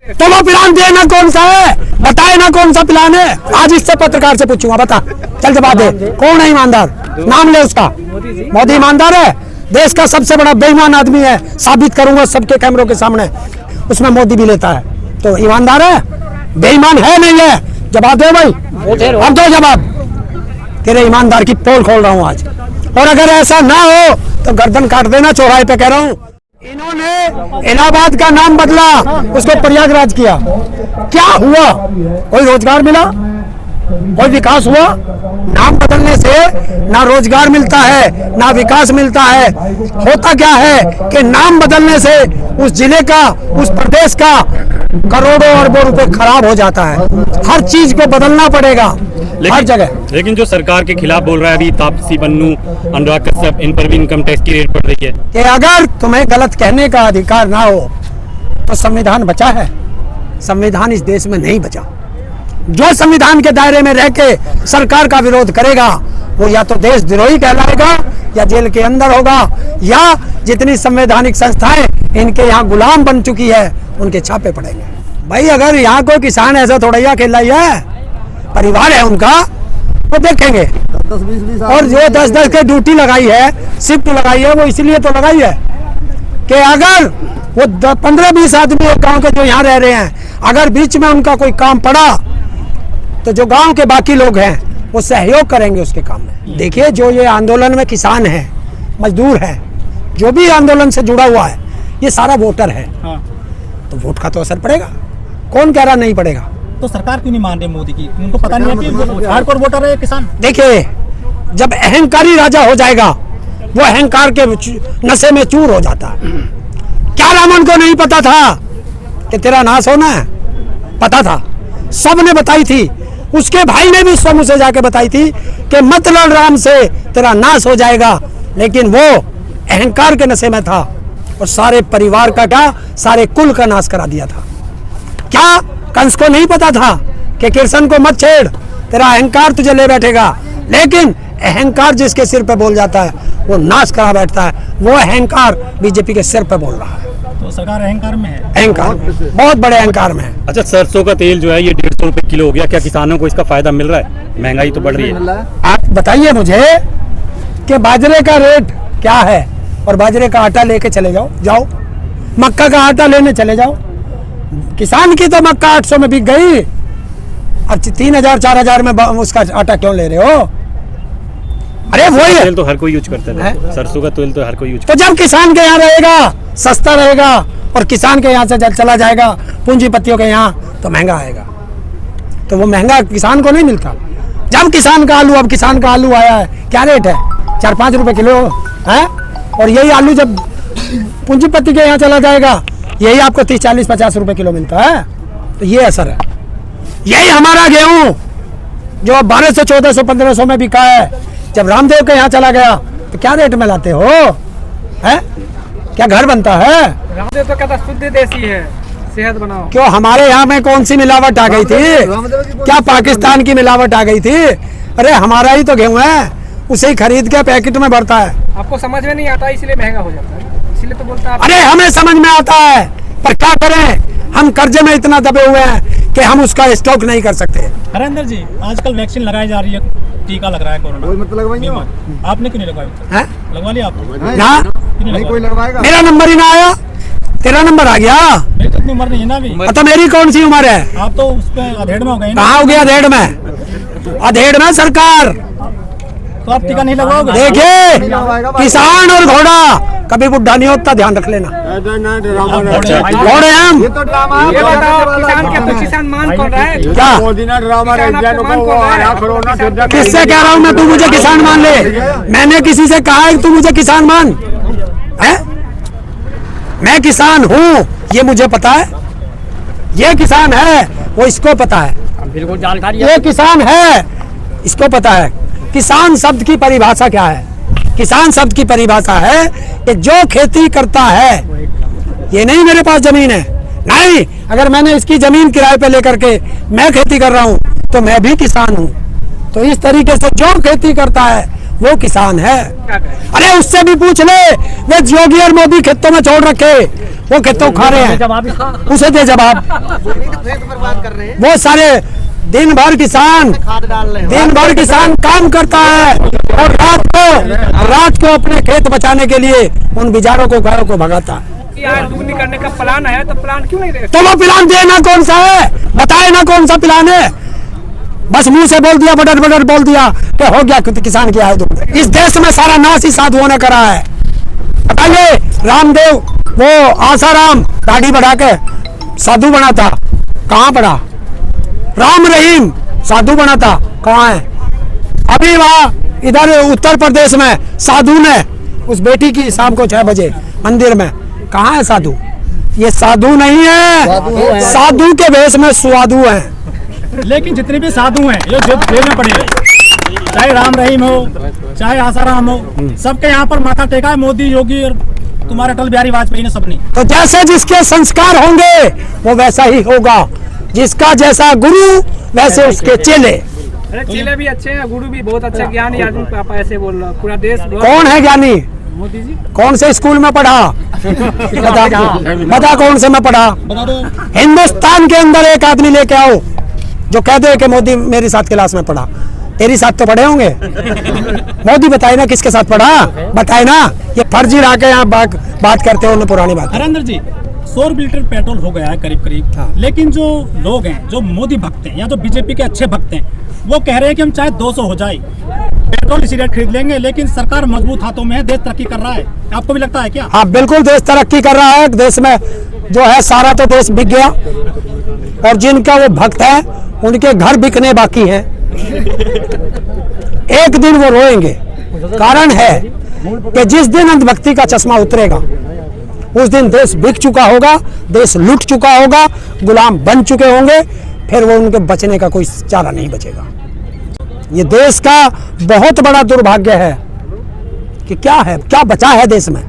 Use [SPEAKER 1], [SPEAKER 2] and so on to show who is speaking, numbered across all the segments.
[SPEAKER 1] तो वो प्लान देना कौन सा है, बताए ना कौन सा प्लान है। आज इससे पत्रकार से पूछूंगा, बता चल जवाब दे, कौन है ईमानदार, नाम ले उसका। मोदी ईमानदार है, देश का सबसे बड़ा बेईमान आदमी है, साबित करूंगा सबके कैमरों के सामने। उसमें मोदी भी लेता है, तो ईमानदार है, बेईमान है नहीं है। जवाब दे भाई, अब दो जवाब। तेरे ईमानदार की पोल खोल रहा हूँ आज, और अगर ऐसा ना हो तो गर्दन काट देना चौराहे पे, कह रहा हूँ। इन्होंने इलाहाबाद का नाम बदला, उसको प्रयागराज किया, क्या हुआ? कोई रोजगार मिला, कोई विकास हुआ? नाम बदलने से ना रोजगार मिलता है ना विकास मिलता है। होता क्या है कि नाम बदलने से उस जिले का, उस प्रदेश का करोड़ों अरबों रुपए खराब हो जाता है। हर चीज को बदलना पड़ेगा, हर जगह।
[SPEAKER 2] लेकिन जो सरकार के खिलाफ बोल रहा है अभी तापसी पन्नू, अनुराग कश्यप, इन पर भी इनकम टैक्स की रेट बढ़ रही है
[SPEAKER 1] कि अगर तुम्हें गलत कहने का अधिकार ना हो तो संविधान बचा है? संविधान इस देश में नहीं बचा। जो संविधान के दायरे में रह के सरकार का विरोध करेगा वो या तो देशद्रोही कहलाएगा, या जेल के अंदर होगा, या जितनी संवैधानिक संस्थाएं इनके यहाँ गुलाम बन चुकी है उनके छापे पड़ेंगे। भाई अगर यहाँ कोई किसान ऐसा थोड़ा ही अकेला ही है, परिवार है उनका, वो देखेंगे। और जो 10-10 के ड्यूटी लगाई है, शिफ्ट लगाई है, वो इसलिए तो लगाई है कि अगर वो 15-20 आदमी एक गांव के जो यहाँ रह रहे हैं, अगर बीच में उनका कोई काम पड़ा तो जो गांव के बाकी लोग हैं वो सहयोग करेंगे उसके काम में। देखिए, जो ये आंदोलन में किसान है, मजदूर है, जो भी आंदोलन से जुड़ा हुआ है, ये सारा वोटर है। तो वोट का तो असर पड़ेगा। कौन कह रहा नहीं पड़ेगा?
[SPEAKER 3] तो सरकार क्यों नहीं मान रही मोदी की? उनको पता नहीं है कि हार्डकोर वोटर है किसान।
[SPEAKER 1] देखिए, जब अहंकारी राजा हो जाएगा वो अहंकार के नशे में चूर हो जाता है। क्या रावण को नहीं पता था कि तेरा नाश होना है? पता था, सबने बताई थी। उसके भाई ने भी स्वयं से जाके बताई थी कि मत लड़ राम से, तेरा नाश हो जाएगा। लेकिन वो अहंकार के नशे में था और सारे परिवार का क्या, सारे कुल का नाश करा दिया था। क्या कंस को नहीं पता था कि कृष्ण को मत छेड़, तेरा अहंकार तुझे ले बैठेगा? लेकिन अहंकार जिसके सिर पे बोल जाता है वो नाश करा बैठता है। वो अहंकार बीजेपी के सिर पे बोल रहा है।
[SPEAKER 3] तो सरकार अहंकार में है,
[SPEAKER 1] अहंकार, बहुत बड़े अहंकार में है।
[SPEAKER 2] अच्छा, सरसों का तेल जो है ये 150 रुपए किलो हो गया, क्या किसानों को इसका फायदा मिल रहा है? महंगाई तो बढ़ रही है।
[SPEAKER 1] आप बताइए मुझे कि बाजरे का रेट क्या है, और बाजरे का आटा लेके चले जाओ, मक्का का आटा लेने चले जाओ। किसान की तो मक्का 800 में बिक गई, अब 3000-4000 में उसका आटा क्यों ले रहे हो? अरे वही है,
[SPEAKER 2] तेल तो हर कोई यूज करता है, सरसों का तेल तो हर कोई यूज।
[SPEAKER 1] तो जब किसान के यहाँ रहेगा सस्ता रहेगा और किसान के यहाँ से चला जाएगा पूंजीपतियों के यहाँ, तो महंगा आएगा। तो वो महंगा किसान को नहीं मिलता। जब किसान का आलू, अब किसान का आलू आया है, क्या रेट है? 4-5 रुपए किलो है। और यही आलू जब पूंजीपति के यहाँ चला जाएगा, यही आपको 30-40-50 रुपए किलो मिलता है। तो ये असर है। यही हमारा गेहूं जो 1200, 1400, 1500 में बिका है, जब रामदेव के यहाँ चला गया तो क्या रेट में लाते हो? है क्या घर बनता है?
[SPEAKER 4] रामदेव तो कहता शुद्ध देसी है, सेहत बनाओ।
[SPEAKER 1] क्यों हमारे यहाँ में कौन सी मिलावट आ गई थी? क्या पाकिस्तान की मिलावट आ गई थी? अरे हमारा ही तो गेहूं है, उसे ही खरीद के पैकेट में भरता है।
[SPEAKER 4] आपको समझ में नहीं आता इसलिए महंगा हो जाता है, इसलिए तो बोलता है।
[SPEAKER 1] अरे हमें समझ में आता है, पर क्या करें, हम कर्जे में इतना दबे हुए हैं कि हम उसका स्टॉक नहीं कर सकते।
[SPEAKER 3] हरेंद्र जी, आजकल वैक्सीन लगाई जा रही है, टीका लग रहा है कोरोना, आपने क्यों नहीं लगवाया? लगवा लिया आपने?
[SPEAKER 1] ना,
[SPEAKER 3] कोई लगवाएगा?
[SPEAKER 1] मेरा नंबर ही ना आया, तेरा नंबर आ गया।
[SPEAKER 3] मेरी तो इतनी उम्र नहीं है ना अभी।
[SPEAKER 1] तो मेरी कौन सी उम्र है?
[SPEAKER 3] आप तो उस पे अधेड़ में हो गए।
[SPEAKER 1] कहाँ हो गया अधेड़ में? अधेड़ में सरकार।
[SPEAKER 3] तो आप टीका नहीं लगवाओगे?
[SPEAKER 1] देखिए, किसान और घोड़ा कभी बुढ़ा नहीं होता, ध्यान रख लेना। घोड़े हम।
[SPEAKER 4] ये बताओ, किसान के तो किसान मान कौन रहा है?
[SPEAKER 1] क्या किससे कह रहा हूँ मैं? तू मुझे किसान मान ले। मैंने किसी से कहा है कि तू मुझे किसान मान है? मैं किसान हूँ, ये मुझे पता है। ये किसान है, वो इसको पता है।
[SPEAKER 4] बिल्कुल जानकारी।
[SPEAKER 1] ये किसान है, इसको पता है। किसान शब्द की परिभाषा क्या है? किसान शब्द की परिभाषा है कि जो खेती करता है। ये नहीं मेरे पास जमीन है, नहीं, अगर मैंने इसकी जमीन किराए पे लेकर के मैं खेती कर रहा हूँ तो मैं भी किसान हूँ। तो इस तरीके से जो खेती करता है वो किसान है। अरे उससे भी पूछ ले, वे योगी और मोदी खेतों में छोड़ रखे, वो खेतों खा रहे हैं, उसे दे जवाब। वो सारे दिन भर किसान काम करता है और रात को अपने खेत बचाने के लिए उन बिचारों को, गायों को भगाता है।
[SPEAKER 4] यार दुगनी करने का प्लान है तो प्लान क्यों नहीं
[SPEAKER 1] तो वो प्लान देना कौन सा है, बताए ना कौन सा प्लान है। बस मुंह से बोल दिया, बटर बटर बोल दिया कि हो गया किसान की आय दुगनी। इस देश में सारा नाश ही साधुओं ने करा है। बताइए, रामदेव वो आसाराम दाढ़ी बढ़ा के साधु बना था, कहाँ पड़ा? राम रहीम साधु बना था, कहाँ है? अभी वहाँ इधर उत्तर प्रदेश में साधु ने उस बेटी की शाम को 6 बजे मंदिर में, कहाँ है साधु? ये साधु नहीं है, साधु के भेष में स्वादु है।
[SPEAKER 3] लेकिन जितने भी साधु हैं ये जेल में पड़े हैं, चाहे राम रहीम हो चाहे आसाराम हो, सबके यहाँ पर माथा टेका है मोदी, योगी और तुम्हारे अटल बिहारी वाजपेयी ने, सबने।
[SPEAKER 1] तो जैसे जिसके संस्कार होंगे वो वैसा ही होगा, जिसका जैसा गुरु वैसे उसके चेले।
[SPEAKER 4] अरे चेले भी अच्छे हैं, गुरु भी बहुत अच्छा ज्ञानी आदमी। पापा ऐसे बोल रहा, पूरा देश
[SPEAKER 1] कौन है ज्ञानी?
[SPEAKER 4] मोदी जी।
[SPEAKER 1] कौन से स्कूल में पढ़ा? बता कौन से में पढ़ा? हिंदुस्तान के अंदर एक आदमी लेके आओ जो कह दे कि मोदी मेरे साथ क्लास में पढ़ा। तेरी साथ तो पढ़े होंगे। मोदी बताए ना किसके साथ पढ़ा, बताए ना। ये फर्जी रहा के यहाँ बात करते हो पुरानी बात।
[SPEAKER 3] हरेंद्र जी, 100 लीटर पेट्रोल हो गया है करीब करीब। हाँ। लेकिन जो लोग हैं, जो मोदी भक्त हैं या जो बीजेपी के अच्छे भक्त हैं, वो कह रहे हैं कि हम चाहे 200 हो जाए पेट्रोल इसी रेट खरीद लेंगे, लेकिन सरकार मजबूत हाथों में है, देश तरक्की कर रहा है। आपको भी लगता है क्या?
[SPEAKER 1] हाँ बिल्कुल, देश तरक्की कर रहा है। देश में जो है सारा तो देश बिक गया और जिनका वो भक्त है उनके घर बिकने बाकी हैं। एक दिन वो रोएंगे। कारण है कि जिस दिन अंधभक्ति का चश्मा उतरेगा उस दिन देश बिक चुका होगा, देश लूट चुका होगा, गुलाम बन चुके होंगे, फिर वो उनके बचने का कोई चारा नहीं बचेगा। ये देश का बहुत बड़ा दुर्भाग्य है कि क्या बचा है देश में।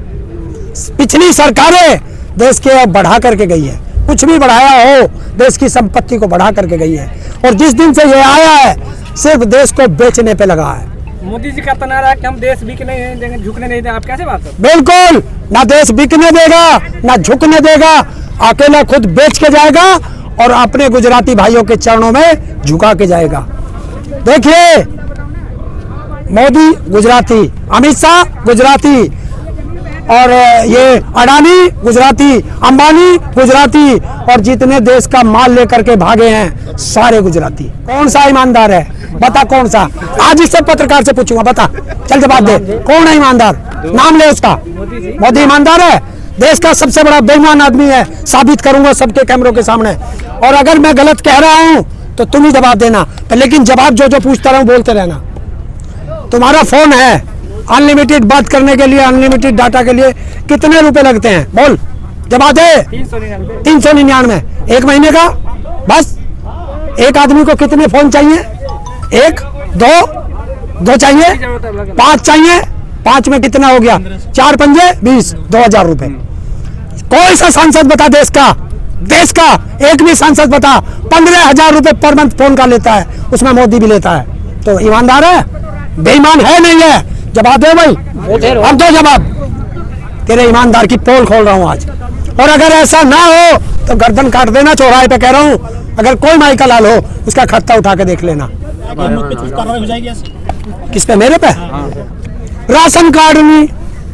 [SPEAKER 1] पिछली सरकारें देश के बढ़ा करके गई है, कुछ भी बढ़ाया हो देश की संपत्ति को बढ़ा करके गई है, और जिस दिन से ये आया है सिर्फ देश को बेचने पे लगा है।
[SPEAKER 4] मोदी जी का तो नारा है कि हम देश बिकने नहीं देंगे, झुकने नहीं देंगे। आप कैसे बात करते?
[SPEAKER 1] बिल्कुल, ना देश बिकने देगा ना झुकने देगा, अकेला खुद बेच के जाएगा और अपने गुजराती भाइयों के चरणों में झुका के जाएगा। देखिए, मोदी गुजराती, अमित शाह गुजराती, और ये अडानी गुजराती, अंबानी गुजराती, और जितने देश का माल लेकर के भागे हैं सारे गुजराती। कौन सा ईमानदार है? बता कौन सा? आज इससे पत्रकार से पूछूंगा, बता, चल जवाब दे, कौन है ईमानदार? नाम ले उसका। मोदी ईमानदार है? देश का सबसे बड़ा बेईमान आदमी है, साबित करूंगा सबके कैमरों के सामने। और अगर मैं गलत कह रहा हूं तो तुम ही जवाब देना, लेकिन जवाब जो पूछता रहूं बोलते रहना। तुम्हारा फोन है, अनलिमिटेड बात करने के लिए, अनलिमिटेड डाटा के लिए कितने रुपए लगते हैं? बोल, जवाब दे। 399 एक महीने का। बस एक आदमी को कितने फोन चाहिए? 1 2 चाहिए, 5 चाहिए, 5 में कितना हो गया? 4 पंजे 20, 2000 रुपए। कोई सा सांसद बता देश का एक भी सांसद बता 15,000 रुपए पर मंथ फोन का लेता है, उसमें मोदी भी लेता है। तो ईमानदार है? बेईमान है नहीं है? जवाब दे भाई, अब दो जवाब। तेरे ईमानदार की पोल खोल रहा हूं आज, और अगर ऐसा ना हो तो गर्दन काट देना, चौराहे पे कह रहा हूं। अगर कोई माइका लाल हो उसका खत्ता उठा के देख लेना।
[SPEAKER 3] हो जाएगी
[SPEAKER 1] किस पे? मेरे पे? राशन कार्ड नहीं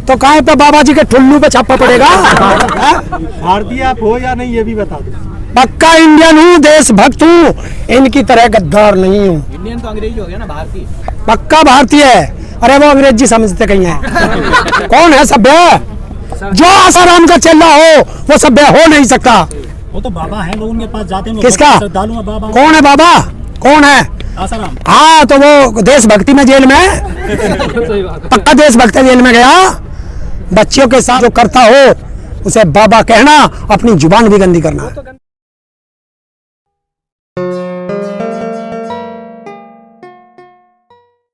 [SPEAKER 1] तो काहे पे बाबा जी के ठुल्लू पे छापा पड़ेगा?
[SPEAKER 3] भारतीय आप हो या नहीं ये भी बता दो।
[SPEAKER 1] पक्का इंडियन हूँ, देशभक्त हूँ, इनकी तरह गद्दार नहीं हूँ।
[SPEAKER 3] इंडियन तो अंग्रेजी हो गया ना, भारतीय।
[SPEAKER 1] पक्का भारतीय है। अरे वो अंग्रेजी समझते कहीं है। कौन है सभ्य? जो आसाराम का चेला हो वो सभ्य हो नहीं सकता।
[SPEAKER 3] वो तो बाबा है, लोग उनके पास जाते हैं।
[SPEAKER 1] किसका?
[SPEAKER 3] बाबा।
[SPEAKER 1] कौन है बाबा? कौन है?
[SPEAKER 3] आसाराम।
[SPEAKER 1] हाँ, तो वो देशभक्ति में जेल में पक्का देशभक्त जेल में गया। बच्चियों के साथ जो करता हो उसे बाबा कहना, अपनी जुबान भी गंदी करना।